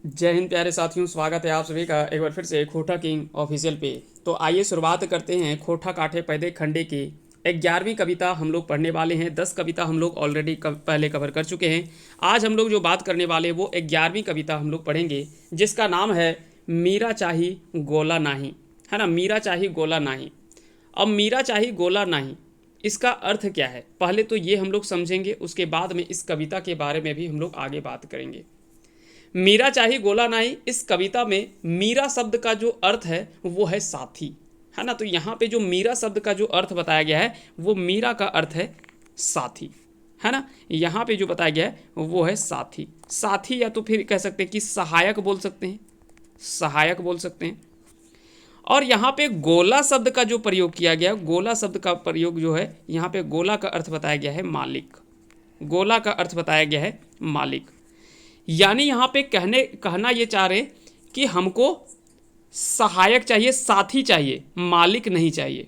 जय हिंद प्यारे साथियों, स्वागत है आप सभी का एक बार फिर से खोटा किंग ऑफिशियल पे। तो आइए शुरुआत करते हैं खोटा काठे पैदे खंडे की 11वीं कविता हम लोग पढ़ने वाले हैं। 10 कविता हम लोग ऑलरेडी पहले कवर कर चुके हैं। आज हम लोग जो बात करने वाले वो 11वीं कविता हम लोग पढ़ेंगे, जिसका नाम है मीरा चाही गोला नाही। है ना, मीरा चाही गोला नाही। अब मीरा चाही गोला नाही, इसका अर्थ क्या है पहले तो ये हम लोग समझेंगे, उसके बाद में इस कविता के बारे में भी हम लोग आगे बात करेंगे। मीरा चाही गोला नाई, इस कविता में मीरा शब्द का जो अर्थ है वो है साथी। है ना, तो यहाँ पे जो मीरा शब्द का जो अर्थ बताया गया है वो मीरा का अर्थ है साथी। है ना, यहाँ पे जो बताया गया है वो है साथी। साथी या तो फिर कह सकते हैं कि सहायक बोल सकते हैं, सहायक बोल सकते हैं। और यहाँ पे गोला शब्द का जो प्रयोग किया गया, गोला शब्द का प्रयोग जो है यहाँ पे गोला का अर्थ बताया गया है मालिक। गोला का अर्थ बताया गया है मालिक। यानी यहाँ पे कहना ये चाह रहे कि हमको सहायक चाहिए, साथी चाहिए, मालिक नहीं चाहिए।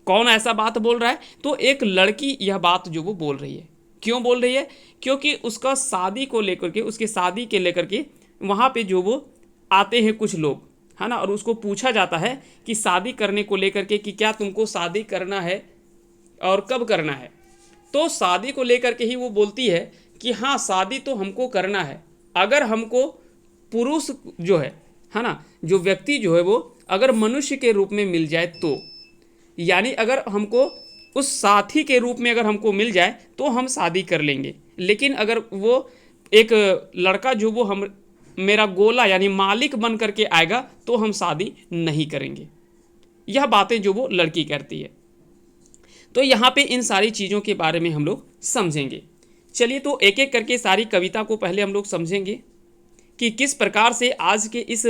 कौन ऐसा बात बोल रहा है? तो एक लड़की यह बात जो वो बोल रही है। क्यों बोल रही है? क्योंकि उसका शादी को लेकर के, उसके शादी के लेकर के वहाँ पे जो वो आते हैं कुछ लोग, है ना, और उसको पूछा जाता है कि शादी करने को लेकर के कि क्या तुमको शादी करना है और कब करना है। तो शादी को लेकर के ही वो बोलती है कि हाँ, शादी तो हमको करना है। अगर हमको पुरुष जो है ना, जो व्यक्ति जो है वो अगर मनुष्य के रूप में मिल जाए तो, यानी अगर हमको उस साथी के रूप में अगर हमको मिल जाए तो हम शादी कर लेंगे। लेकिन अगर वो एक लड़का जो वो हम मेरा गोला यानी मालिक बन करके आएगा तो हम शादी नहीं करेंगे। यह बातें जो वो लड़की करती है। तो यहाँ पे इन सारी चीज़ों के बारे में हम लोग समझेंगे। चलिए तो एक एक करके सारी कविता को पहले हम लोग समझेंगे कि किस प्रकार से आज के इस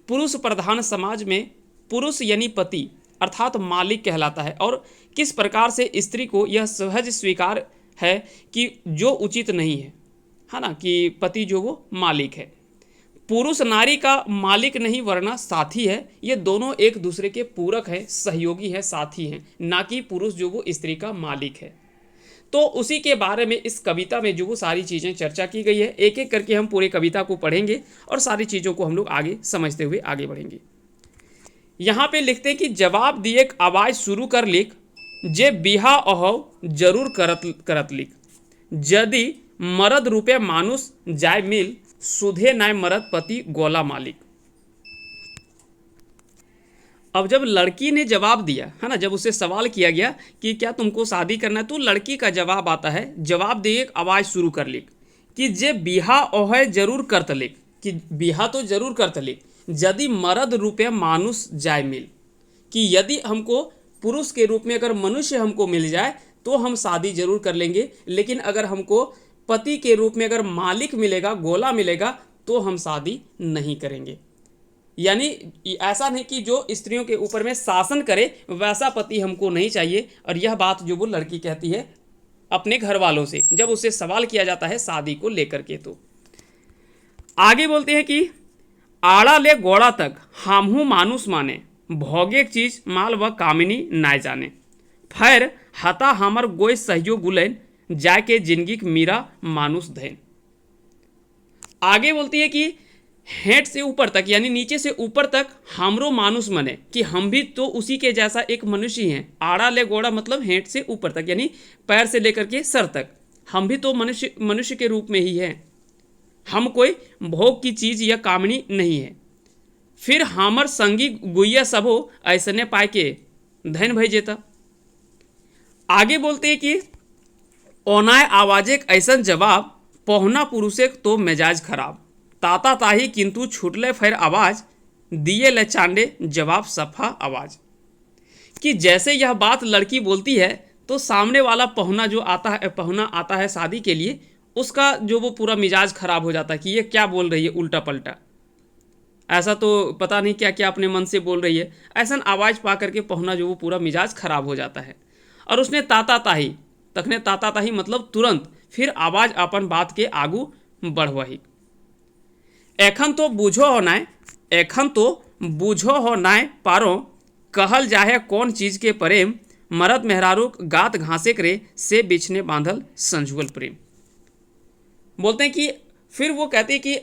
पुरुष प्रधान समाज में पुरुष यानी पति अर्थात मालिक कहलाता है, और किस प्रकार से स्त्री को यह सहज स्वीकार है कि जो उचित नहीं है ना, कि पति जो वो मालिक है। पुरुष नारी का मालिक नहीं वरना साथी है। ये दोनों एक दूसरे के पूरक है, सहयोगी है, साथी हैं, ना कि पुरुष जो वो स्त्री का मालिक है। तो उसी के बारे में इस कविता में जो वो सारी चीज़ें चर्चा की गई है, एक एक करके हम पूरी कविता को पढ़ेंगे और सारी चीज़ों को हम लोग आगे समझते हुए आगे बढ़ेंगे। यहाँ पे लिखते हैं कि जवाब दिए आवाज़ शुरू कर लिख, जे बिहा अहव जरूर करत करत लिख, यदि मरद रूपे मानुष जाय मिल, सुधे नाय मरद पति गोला मालिक। अब जब लड़की ने जवाब दिया, है ना, जब उससे सवाल किया गया कि क्या तुमको शादी करना है, तो लड़की का जवाब आता है, जवाब दे एक आवाज़ शुरू कर लिख कि जे बिहा ओहे जरूर करत लिख, कि बिहा तो जरूर करत लिख, यदि मर्द रूपे मानुष जाय मिल, कि यदि हमको पुरुष के रूप में अगर मनुष्य हमको मिल जाए तो हम शादी जरूर कर लेंगे। लेकिन अगर हमको पति के रूप में अगर मालिक मिलेगा, गोला मिलेगा, तो हम शादी नहीं करेंगे। यानी ऐसा नहीं कि जो स्त्रियों के ऊपर में शासन करे, वैसा पति हमको नहीं चाहिए। और यह बात जो वो लड़की कहती है अपने घर वालों से जब उससे सवाल किया जाता है शादी को लेकर के। तो आगे बोलते हैं कि आड़ा ले गोड़ा तक हमहू मानुष माने, भोगे चीज माल व कामिनी नाय जाने, फिर हता हमर गोय सहयोग गुलैन, जाके जिंदगी मीरा मानुष धैन। आगे बोलती है कि हेड से ऊपर तक यानी नीचे से ऊपर तक हमरो मानुष मने, कि हम भी तो उसी के जैसा एक मनुष्य हैं। आड़ा ले गोड़ा मतलब हेड से ऊपर तक यानी पैर से लेकर के सर तक, हम भी तो मनुष्य के रूप में ही हैं। हम कोई भोग की चीज या कामनी नहीं है। फिर हमर संगी गुइया सबो ऐसने पाए के धन भई जेता। आगे बोलते हैं कि ओनाय आवाज एक ऐसा जवाब, पहुना पुरुषे तो मिजाज खराब, ताता ताही किंतु छूटले फिर आवाज, दिए ले चांडे जवाब सफा आवाज। कि जैसे यह बात लड़की बोलती है तो सामने वाला पहुना जो आता है, पहुना आता है शादी के लिए, उसका जो वो पूरा मिजाज खराब हो जाता है कि ये क्या बोल रही है उल्टा पलटा, ऐसा तो पता नहीं क्या क्या अपने मन से बोल रही है। ऐसा आवाज़ पा करके पहुना जो वो पूरा मिजाज खराब हो जाता है। और उसने ताता ताही, तखने ताता ताही मतलब तुरंत, फिर आवाज़ अपन बात के आगू बढ़वही। एखन तो बूझो हो नाय, एखन तो बूझो हो नाय पारो, कहल जाहे कौन चीज के प्रेम, मरद मेहरारू गात घासे करे, से बिछने बांधल संजुअल प्रेम। बोलते हैं कि फिर वो कहते हैं कि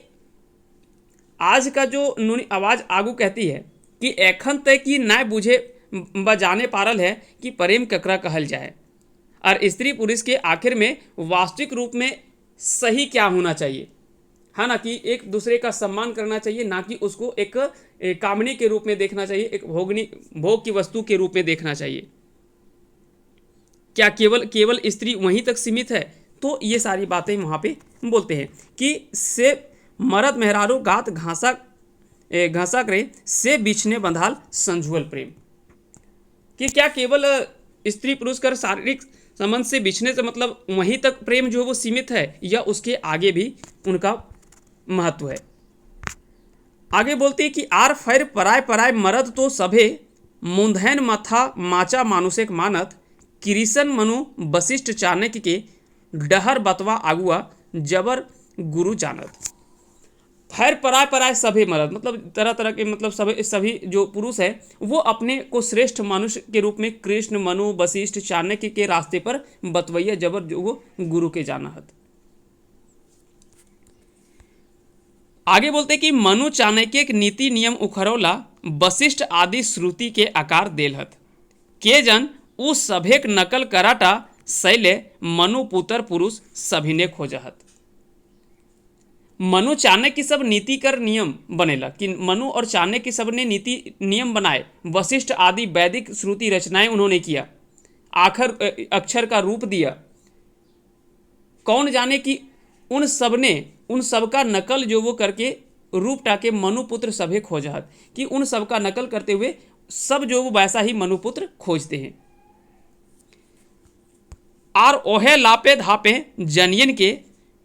आज का जो नुनी आवाज आगू कहती है कि एखन तक कि नाय बुझे बजाने पारल है कि प्रेम ककरा कहल जाए। और स्त्री पुरुष के आखिर में वास्तविक रूप में सही क्या होना चाहिए, है ना, कि एक दूसरे का सम्मान करना चाहिए, ना कि उसको एक कामनी के रूप में देखना चाहिए, एक भोग की वस्तु के रूप में देखना चाहिए। क्या केवल केवल स्त्री वहीं तक सीमित है? तो ये सारी बातें वहाँ पे बोलते हैं कि से मरद मेहरारू गात घासा करे से बिछने बंधाल संजुअल प्रेम, कि क्या केवल स्त्री पुरुष कर शारीरिक संबंध से बिछने से मतलब वहीं तक प्रेम जो है वो सीमित है, या उसके आगे भी उनका महत्व है। आगे बोलते हैं कि आर फैर पराय पराय मरद तो सभे मुंधैन मथा माचा मानुषिक मानत किरिसन मनु वशिष्ठ चाणक्य के डहर बतवा आगुआ जबर गुरु जानत। फैर पराय पराय सभी मर्द मतलब तरह तरह के मतलब सभी जो पुरुष है वो अपने को श्रेष्ठ मनुष्य के रूप में कृष्ण मनु वशिष्ठ चाणक्य के रास्ते पर बतवैया जबर जो वो गुरु के जानत। आगे बोलते कि मनु चाणक्य के नीति नियम उखरौला वशिष्ठ आदि श्रुति के आकार देलहत के जन उस सभेक नकल कराटा शैले मनु पुत्र पुरुष सभी ने खोजहत। मनु चाणक्य सब नीति कर नियम बनेला कि मनु और चाणक्य सब ने नीति नियम बनाए, वशिष्ठ आदि वैदिक श्रुति रचनाएं उन्होंने किया, आखिर अक्षर का रूप दिया। कौन जाने कि उन सब का नकल जो वो करके रूप टाके मनुपुत्र सभे खोजहत, कि उन सब का नकल करते हुए सब जो वो वैसा ही मनुपुत्र खोजते हैं। आर ओहे लापे धापे जनियन के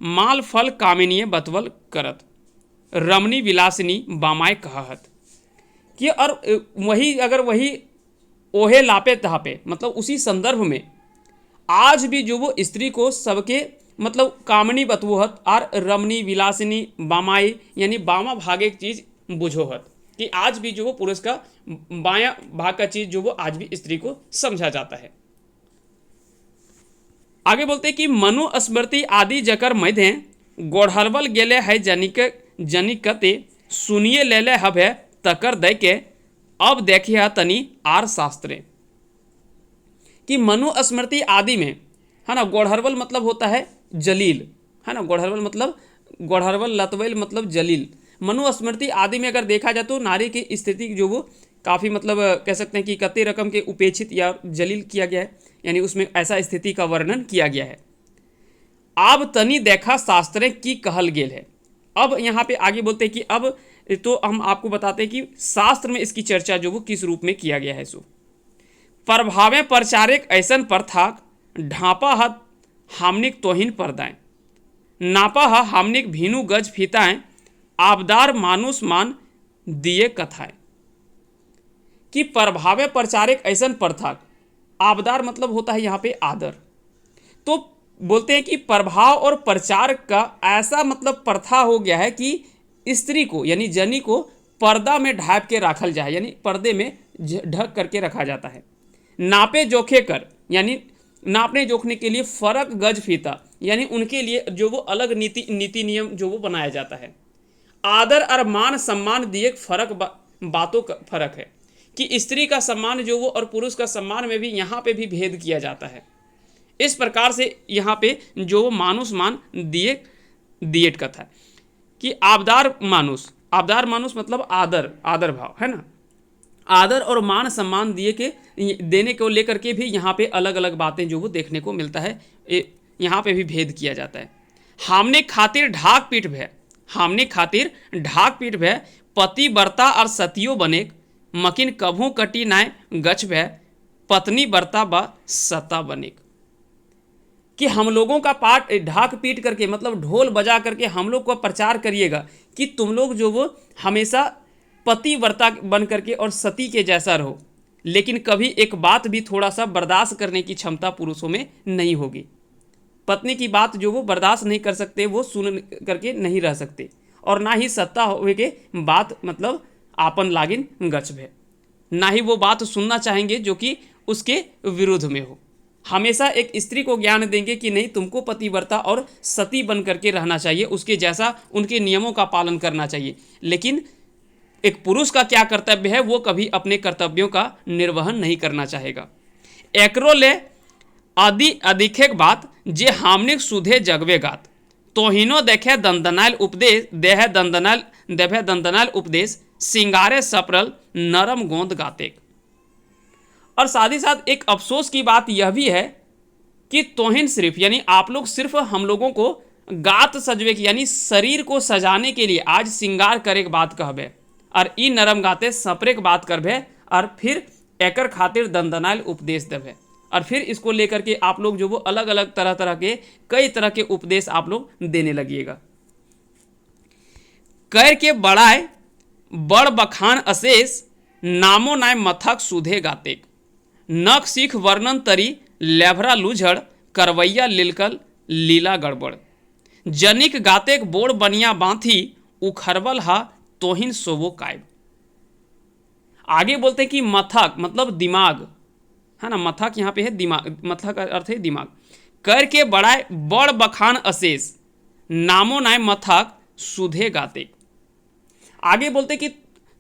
माल फल कामिनीय बतवल करत रमणी विलासिनी बामाय कहत, कि और वही ओहे लापे धापे मतलब उसी संदर्भ में आज भी जो वो स्त्री को सबके मतलब कामनी बतवोहत और रमणी विलासिनी बामाई यानी बामा भागे की चीज बुझोहत, कि आज भी जो वो पुरुष का बाया भाग का चीज जो वो आज भी स्त्री को समझा जाता है। आगे बोलते कि मनु स्मृति आदि जकर मध्य गोढ़लवल गेले है जनिकते सुनिए लेले हबे तकर दे के अब देखिए तनी आर शास्त्रे, कि मनु स्मृति आदि में है ना, गोढ़रवल मतलब होता है जलील, है ना, गोढ़रवल मतलब गोढ़रवल लतवैल मतलब जलील। मनु स्मृति आदि में अगर देखा जाए तो नारी की स्थिति जो वो काफ़ी मतलब कह सकते हैं कि कते रकम के उपेक्षित या जलील किया गया है, यानी उसमें ऐसा स्थिति का वर्णन किया गया है। अब तनी देखा शास्त्रें की कहल गेल है। अब यहाँ पे आगे बोलते हैं कि अब तो हम आपको बताते हैं कि शास्त्र में इसकी चर्चा जो वो किस रूप में किया गया है। सो प्रभावे प्रचारिक ऐसन प्रथाक ढापा हत हामनिक तोहिन पर्दाएं नापा ह हामनिक भीनु गज फीताएं आबदार मानुष मान दिए कथाएं, कि प्रभावे प्रचारिक ऐसन प्रथाक, आबदार मतलब होता है यहाँ पे आदर, तो बोलते हैं कि प्रभाव और प्रचार का ऐसा मतलब प्रथा हो गया है कि स्त्री को यानी जनी को पर्दा में ढाप के रखल जाए, यानी पर्दे में ढक करके रखा जाता है। नापे जोखे कर यानी नापने जोखने के लिए फर्क गज फीता यानी उनके लिए जो वो अलग नीति नियम जो वो बनाया जाता है। आदर और मान सम्मान दिए फर्क बातों का फर्क है, कि स्त्री का सम्मान जो वो और पुरुष का सम्मान में भी यहाँ पे भी भेद किया जाता है। इस प्रकार से यहाँ पे जो मानुष मान दिए कथा है कि आबदार मानुष मतलब आदर भाव, है ना, आदर और मान सम्मान देने को लेकर के भी यहाँ पे अलग अलग बातें जो वो देखने को मिलता है, यहाँ पे भी भेद किया जाता है। हमने खातिर ढाक पीठ भय पति बर्ता और सतियो बने मकिन कभू कटी नाय गछ भय पत्नी बर्ता बा सता बने, कि हम लोगों का पाठ ढाक पीट करके मतलब ढोल बजा करके हम लोग को प्रचार करिएगा कि तुम लोग जो वो हमेशा पति वर्ता बन करके और सती के जैसा रहो, लेकिन कभी एक बात भी थोड़ा सा बर्दाश्त करने की क्षमता पुरुषों में नहीं होगी। पत्नी की बात जो वो बर्दाश्त नहीं कर सकते, वो सुन करके नहीं रह सकते, और ना ही सत्ता होवे के बात मतलब आपन लागिन गछ भे, ना ही वो बात सुनना चाहेंगे जो कि उसके विरुद्ध में हो। हमेशा एक स्त्री को ज्ञान देंगे कि नहीं, तुमको पतिव्रता और सती बन करके रहना चाहिए, उसके जैसा उनके नियमों का पालन करना चाहिए। लेकिन एक पुरुष का क्या कर्तव्य है, वो कभी अपने कर्तव्यों का निर्वहन नहीं करना चाहेगा। एकरो ले अधिक बात जे हामनिक सुधे जगवे गात, तोहिनो देखे दंदनायल उपदेश देहे दंदनायल उपदेश, सिंगारे सपरल नरम गोंद गाते। और साथ ही साथ एक अफसोस की बात यह भी है कि तोहिन सिर्फ यानी आप लोग सिर्फ हम लोगों को गात सजवे की यानी शरीर को सजाने के लिए आज श्रृंगार करे के बात कहबे, और ई नरम गाते सपरे के बात करबे, और फिर एकर खातिर दंदनायल उपदेश देवे, और फिर इसको लेकर के आप लोग जो वो अलग अलग तरह के कई तरह के उपदेश आप लोग देने लगिएगा। कर के बड़ाए बड़ बखान अशेष, नामो नाय मथक सुधे गाते, नख सीख वर्णन तरी लेभरा लुझड़, करवैया लिलकल लीला गड़बड़, जनिक गातेक बोड़ बनिया बांथी, उखरबल हा तोहिन सोवो कायब। आगे बोलते हैं कि मथक मतलब दिमाग है ना, मथक यहाँ पे है दिमाग, मथक का अर्थ है दिमाग। कर के बड़ाए बड़ बखान अशेष, नामो नाय मथक सुधे गाते। आगे बोलते कि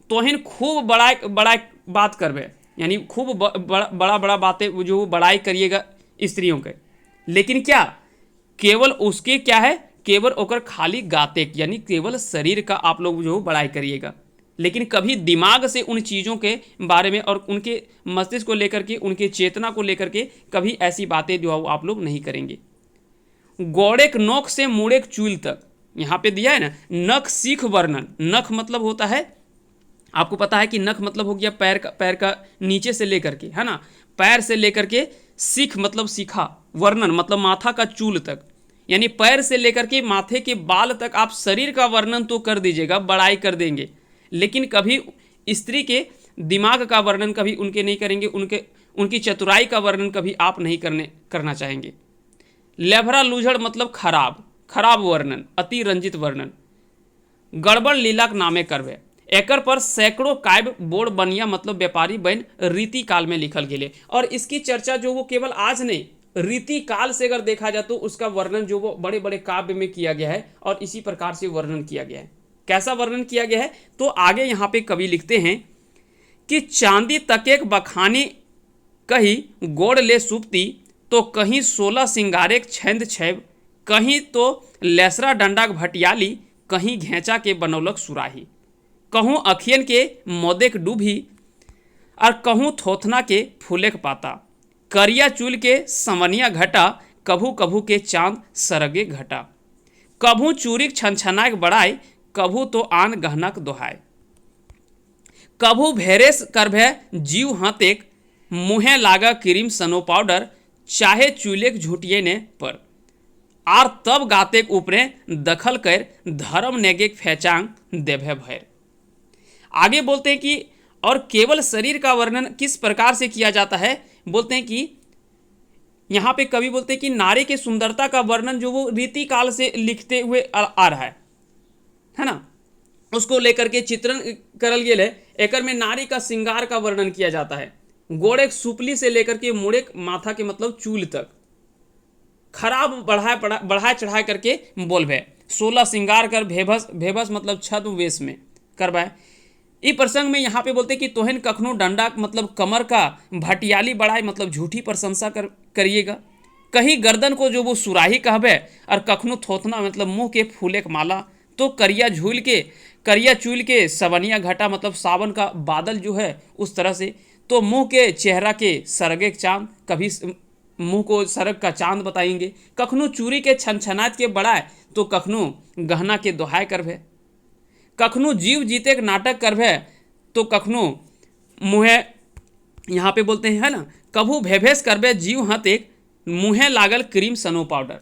तोहिन खूब बड़ा बात करबे, यानी खूब बड़ा बातें जो बड़ाई करिएगा स्त्रियों के, लेकिन क्या केवल उसके क्या है, केवल ओकर खाली गाते यानी केवल शरीर का आप लोग जो बड़ाई करिएगा, लेकिन कभी दिमाग से उन चीज़ों के बारे में और उनके मस्तिष्क को लेकर के, उनके चेतना को लेकर के कभी ऐसी बातें जो आप लोग नहीं करेंगे। गौड़ेक नोक से मुड़ेक चूल तक, यहाँ पे दिया है ना, नख सीख वर्णन। नख मतलब होता है, आपको पता है कि नख मतलब हो गया पैर का नीचे से लेकर के, है ना, पैर से लेकर के, सीख मतलब सीखा, वर्णन मतलब माथा का चूल तक, यानी पैर से लेकर के माथे के बाल तक आप शरीर का वर्णन तो कर दीजिएगा, बड़ाई कर देंगे, लेकिन कभी स्त्री के दिमाग का वर्णन कभी उनके नहीं करेंगे, उनकी चतुराई का वर्णन कभी आप नहीं करना चाहेंगे। लेभरा लूझड़ मतलब खराब वर्णन, अति रंजित वर्णन। गड़बड़ लीलाक नामे करवे, एकर पर सैकड़ों काव्य बोर्ड बनिया मतलब व्यापारी बन रीति काल में लिखल गेले। और इसकी चर्चा जो वो केवल आज नहीं, रीति काल से अगर देखा जाए तो उसका वर्णन जो वो बड़े बड़े काव्य में किया गया है, और इसी प्रकार से वर्णन किया गया है। कैसा वर्णन किया गया है, तो आगे यहाँ पे कवि लिखते हैं कि चांदी तकेक बखानी कहीं गोड़ ले सुपती, तो कहीं 16 सिंगारेक छंद छैब, कहीं तो लेसरा डंडा भटियाली, कहीं घेंचा के बनौलक सुराही, कहूँ अखियन के मोदेक डूभी, और कहूँ थोथना के फूलेक पाता, करिया चूल के समनिया घटा, कभू कभू के चांद सरगे घटा, कभू चूरिक छनछनाक बड़ाई, कभू तो आन गहनक दोहाय, कभू भेरेस करभे जीव हाथेक, मुँहे लागा क्रीम सनो पाउडर, चाहे चूलेक झूठिए ने पर, आर तब गातेक ऊपरे दखल कर, धर्म नेगे फेचांग देभे भैर। आगे बोलते हैं कि और केवल शरीर का वर्णन किस प्रकार से किया जाता है, बोलते हैं कि यहाँ पे कवि बोलते हैं कि नारी के सुंदरता का वर्णन जो वो रीति काल से लिखते हुए आ रहा है ना, उसको लेकर के चित्रण करल गेल है। एकर में नारी का श्रृंगार का वर्णन किया जाता है, गोड़े सुपली से लेकर के मुड़े माथा के मतलब चूल तक, खराब बढ़ाए चढ़ाए करके बोलबे, 16 श्रृंगार कर भेभस मतलब छद्म वेश में करवाए। इस प्रसंग में यहाँ पे बोलते कि तोहन कखनो डंडा मतलब कमर का भटियाली बढ़ाए मतलब झूठी प्रशंसा करिएगा, कहीं गर्दन को जो वो सुराही कहबे, और कखनो थोथना मतलब मुंह के फूले के माला, तो करिया चूल के सवनिया घटा मतलब सावन का बादल जो है उस तरह से, तो मुंह के चेहरा के सरगे चांद, कभी मुंह को सरग का चांद बताएंगे, कखनो चूरी के छनछनात के बढ़ाए, तो कखनो गहना के दोहाय करभे, कखनो जीव जीते के नाटक करभे, तो कखनो मुँहे यहाँ पे बोलते हैं है ना, कभू भेभेस करबे जीव हतेक, मुँहे लागल क्रीम सनो पाउडर,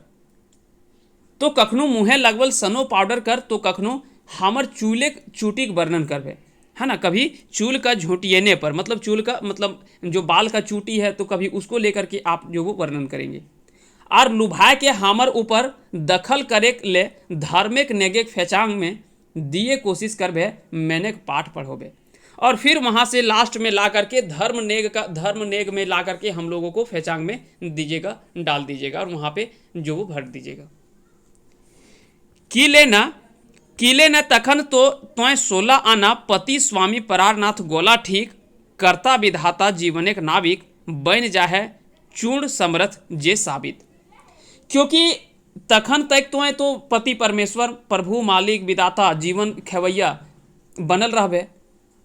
तो कखनो मुँहे लगवल सनो पाउडर कर, तो कखनो हमर चूले चूटी के वर्णन करबे, है ना, कभी चूल का झूठियने पर मतलब चूल का मतलब जो बाल का चूटी है, तो कभी उसको लेकर के आप जो वो वर्णन करेंगे। और लुभाए के हमर ऊपर दखल करे ले, धार्मिक नेगे फेचांग में दिए कोशिश करबे, मैंने पाठ पढ़ोबे। और फिर वहाँ से लास्ट में ला करके धर्मनेग में ला करके हम लोगों को फेचांग में दीजिएगा, डाल दीजिएगा और वहाँ पे जो वो भर दीजिएगा। किले न तखन तो त्वं 16 आना पति स्वामी परारनाथ गोला ठीक करता विधाता जीवन एक नाविक बन जाहे चूर्ण समरथ जे साबित। क्योंकि तखन तक तो पति परमेश्वर प्रभु मालिक विदाता जीवन खेवैया बनल रहबे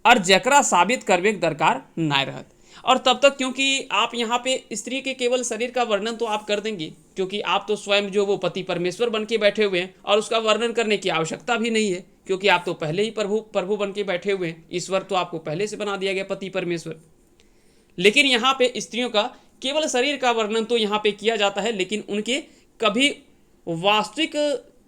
और जकरा साबित करबे के दरकार ना रहत। और तब तक क्योंकि आप यहाँ पे स्त्री के केवल शरीर का वर्णन तो आप कर देंगे, क्योंकि आप तो स्वयं जो वो पति परमेश्वर बन के बैठे हुए हैं और उसका वर्णन करने की आवश्यकता भी नहीं है, क्योंकि आप तो पहले ही प्रभु बन के बैठे हुए हैं। ईश्वर तो आपको पहले से बना दिया गया पति परमेश्वर। लेकिन यहाँ पे स्त्रियों का केवल शरीर का वर्णन तो यहाँ पे किया जाता है, लेकिन उनके कभी वास्तविक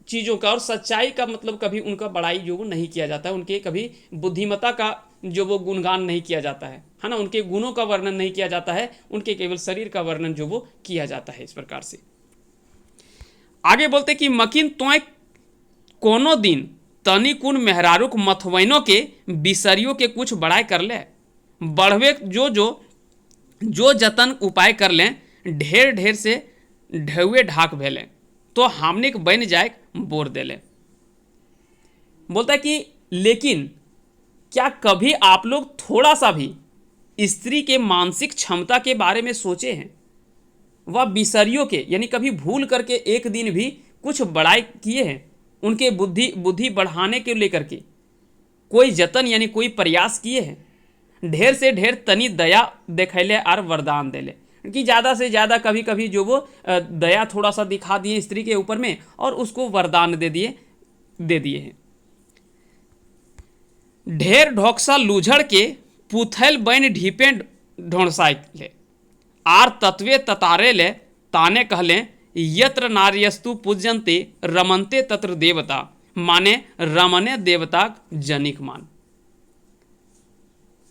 चीज़ों का और सच्चाई का मतलब कभी उनका बड़ाई जो वो नहीं किया जाता है, उनके कभी बुद्धिमत्ता का जो वो गुणगान नहीं किया जाता है ना, उनके गुणों का वर्णन नहीं किया जाता है, उनके केवल शरीर का वर्णन जो वो किया जाता है। इस प्रकार से आगे बोलते कि मकिन तोय कोनो दिन तनी कुन मेहरारुक मथवैनों के बिसरियों के कुछ बड़ाई कर ले, बढ़वे जो जतन उपाय कर लें, ढेर से ढेवे ढाक भेलें तो हमनिक बन जाए बोर दे ले। बोलता है कि लेकिन क्या कभी आप लोग थोड़ा सा भी स्त्री के मानसिक क्षमता के बारे में सोचे हैं? वह बिसरियों के यानी कभी भूल करके एक दिन भी कुछ बड़ाई किए हैं? उनके बुद्धि बढ़ाने के लेकर के कोई जतन यानी कोई प्रयास किए हैं? ढेर से ढेर तनी दया दिखैले और वरदान देले, कि ज़्यादा से ज़्यादा कभी कभी जो वो दया थोड़ा सा दिखा दिए स्त्री के ऊपर में और उसको वरदान दे दिए हैं। ढेर ढोक्सा लूझड़ के पुथल बन ढीपे ढोंसाई ले, आर तत्वे ततारे ले ताने कहले यत्र नार्यस्तु पूज्यन्ते रमनते तत्र देवता, माने रमने देवता जनिक मान।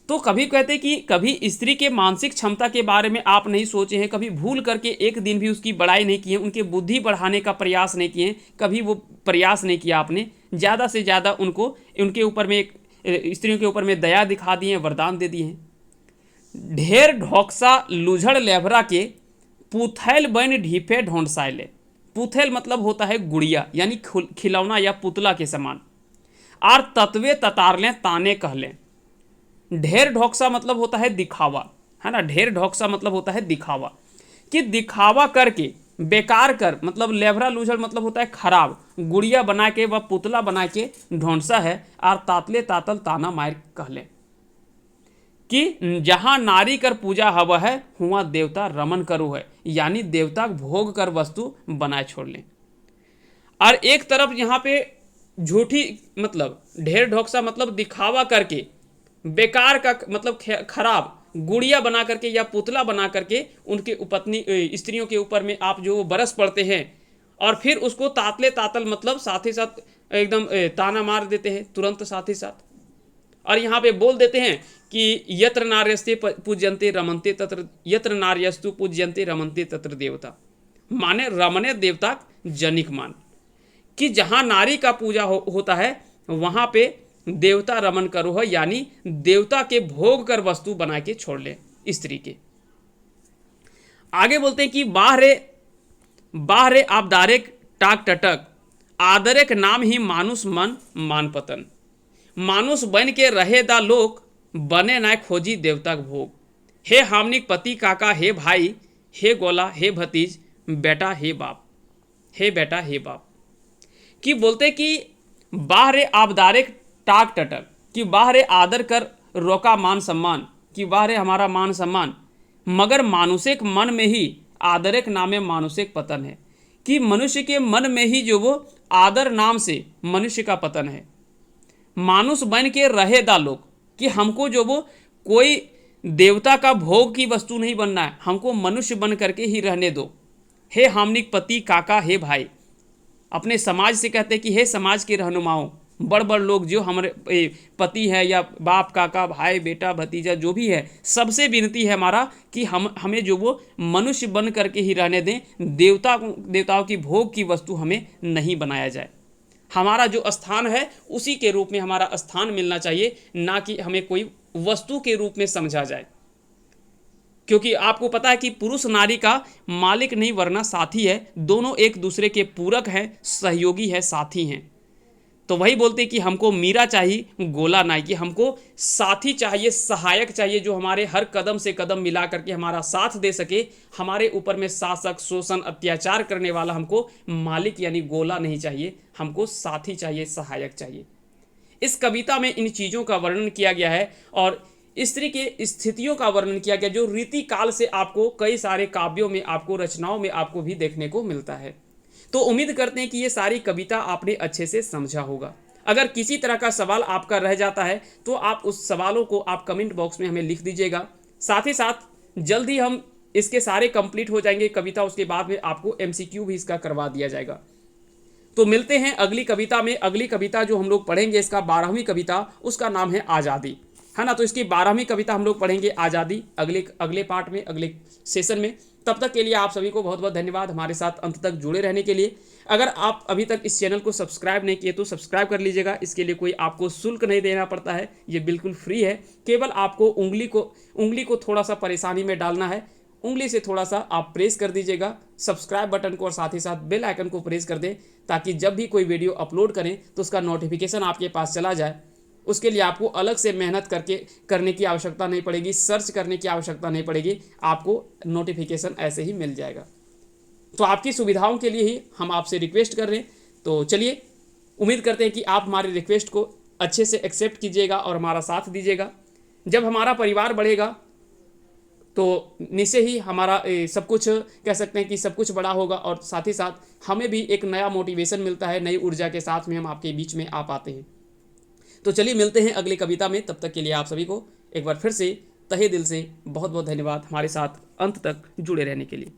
तो कभी कहते कि कभी स्त्री के मानसिक क्षमता के बारे में आप नहीं सोचे हैं, कभी भूल करके एक दिन भी उसकी बड़ाई नहीं की है, उनके बुद्धि बढ़ाने का प्रयास नहीं किए, कभी वो प्रयास नहीं किया आपने। ज़्यादा से ज़्यादा उनके ऊपर में स्त्रियों के ऊपर में दया दिखा दिए, वरदान दे दिए हैं। ढेर ढोक्सा लूझड़ लेभरा के पुथैल बन ढीपे ढोंसाइले। पुथैल मतलब होता है गुड़िया यानी खिलौना या पुतला के समान। आर तत्वे ततारलें ताने कहलें। ढेर ढोक्सा मतलब होता है दिखावा, है ना। ढेर ढोक्सा मतलब होता है दिखावा, कि दिखावा करके बेकार कर मतलब लेभरा लूझड़ मतलब होता है खराब, गुड़िया बना के व पुतला बना के ढोंसा है। और तातले तातल ताना मार कहले, कि जहाँ नारी कर पूजा हवा है हुआ देवता रमन करो है, यानी देवता भोग कर वस्तु बनाए छोड़ लें। और एक तरफ यहाँ पे झूठी मतलब ढेर ढोक्सा मतलब दिखावा करके बेकार का मतलब खराब गुड़िया बना करके या पुतला बना करके उनके उपत्नी स्त्रियों के ऊपर में आप जो बरस पड़ते हैं, और फिर उसको तातले तातल मतलब साथ ही साथ एकदम ताना मार देते हैं तुरंत साथ ही साथ। और यहाँ पे बोल देते हैं कि यत्र नार्यस्ते पूज्यन्ते रमन्ते तत्र, यत्र नार्यस्तु पूज्यन्ते रमन्ते तत्र देवता, माने रमने देवता जनिक मान, कि जहाँ नारी का पूजा होता है वहाँ पे देवता रमन करो है, यानी देवता के भोग कर वस्तु बना के छोड़ ले स्त्री के। आगे बोलते हैं कि बाहरे आबदारे टाक टटक, आदरे के नाम ही मानुष मन मान पतन। मानुष बन के रहे दा लोक, बने ना खोजी देवता के भोग। हे हामनिक पति काका, हे भाई, हे गोला, हे भतीज, बेटा हे बाप, हे बेटा हे बाप। कि बोलते कि बाहरे आबदारे टाक टटक, कि बाहरे आदर कर रोका मान सम्मान, कि बाहरे हमारा मान सम्मान, मगर मानुषिक मन में ही आदर के नामे मानुषिक पतन है। कि मनुष्य के मन में ही जो वो आदर नाम से मनुष्य का पतन है। मानुष बन के रहे दा लोग, कि हमको जो वो कोई देवता का भोग की वस्तु नहीं बनना है, हमको मनुष्य बन करके ही रहने दो। हे हामनिक पति काका, हे भाई, अपने समाज से कहते कि हे समाज के रहनुमाओं, बड़ लोग जो हमारे पति है या बाप काका भाई बेटा भतीजा जो भी है, सबसे विनती है हमारा कि हमें जो वो मनुष्य बन करके ही रहने दें, देवताओं की भोग की वस्तु हमें नहीं बनाया जाए। हमारा जो स्थान है उसी के रूप में हमारा स्थान मिलना चाहिए, ना कि हमें कोई वस्तु के रूप में समझा जाए, क्योंकि आपको पता है कि पुरुष नारी का मालिक नहीं वरना साथी है, दोनों एक दूसरे के पूरक हैं, सहयोगी है, साथी हैं। तो वही बोलते हैं कि हमको मीरा चाहिए गोला नहीं, कि हमको साथी चाहिए, सहायक चाहिए, जो हमारे हर कदम से कदम मिला करके हमारा साथ दे सके। हमारे ऊपर में शासक, शोषण, अत्याचार करने वाला हमको मालिक यानी गोला नहीं चाहिए, हमको साथी चाहिए, सहायक चाहिए। इस कविता में इन चीज़ों का वर्णन किया गया है और स्त्री के स्थितियों का वर्णन किया गया, जो रीति काल से आपको कई सारे काव्यों में, आपको रचनाओं में आपको भी देखने को मिलता है। तो उम्मीद करते हैं कि ये सारी कविता आपने अच्छे से समझा होगा। अगर किसी तरह का सवाल आपका रह जाता है तो आप उस सवालों को आप कमेंट बॉक्स में हमें लिख दीजिएगा। साथ ही साथ जल्द ही हम इसके सारे कंप्लीट हो जाएंगे कविता, उसके बाद में आपको एमसीक्यू भी इसका करवा दिया जाएगा। तो मिलते हैं अगली कविता में। अगली कविता जो हम लोग पढ़ेंगे, इसका 12वीं कविता, उसका नाम है आज़ादी, है ना। तो इसकी 12वीं कविता हम लोग पढ़ेंगे आज़ादी अगले पार्ट में, अगले सेशन में। तब तक के लिए आप सभी को बहुत बहुत धन्यवाद हमारे साथ अंत तक जुड़े रहने के लिए। अगर आप अभी तक इस चैनल को सब्सक्राइब नहीं किए तो सब्सक्राइब कर लीजिएगा। इसके लिए कोई आपको शुल्क नहीं देना पड़ता है, ये बिल्कुल फ्री है। केवल आपको उंगली को थोड़ा सा परेशानी में डालना है, उंगली से थोड़ा सा आप प्रेस कर दीजिएगा सब्सक्राइब बटन को और साथ ही साथ बेल आइकन को प्रेस कर दें, ताकि जब भी कोई वीडियो अपलोड करें तो उसका नोटिफिकेशन आपके पास चला जाए। उसके लिए आपको अलग से मेहनत करने की आवश्यकता नहीं पड़ेगी, सर्च करने की आवश्यकता नहीं पड़ेगी, आपको नोटिफिकेशन ऐसे ही मिल जाएगा। तो आपकी सुविधाओं के लिए ही हम आपसे रिक्वेस्ट कर रहे हैं। तो चलिए, उम्मीद करते हैं कि आप हमारे रिक्वेस्ट को अच्छे से एक्सेप्ट कीजिएगा और हमारा साथ दीजिएगा। जब हमारा परिवार बढ़ेगा तो निश्चय ही हमारा सब कुछ, कह सकते हैं कि सब कुछ बड़ा होगा, और साथ ही साथ हमें भी एक नया मोटिवेशन मिलता है, नई ऊर्जा के साथ में हम आपके बीच में आ पाते हैं। तो चलिए मिलते हैं अगली कविता में। तब तक के लिए आप सभी को एक बार फिर से तहे दिल से बहुत बहुत धन्यवाद हमारे साथ अंत तक जुड़े रहने के लिए।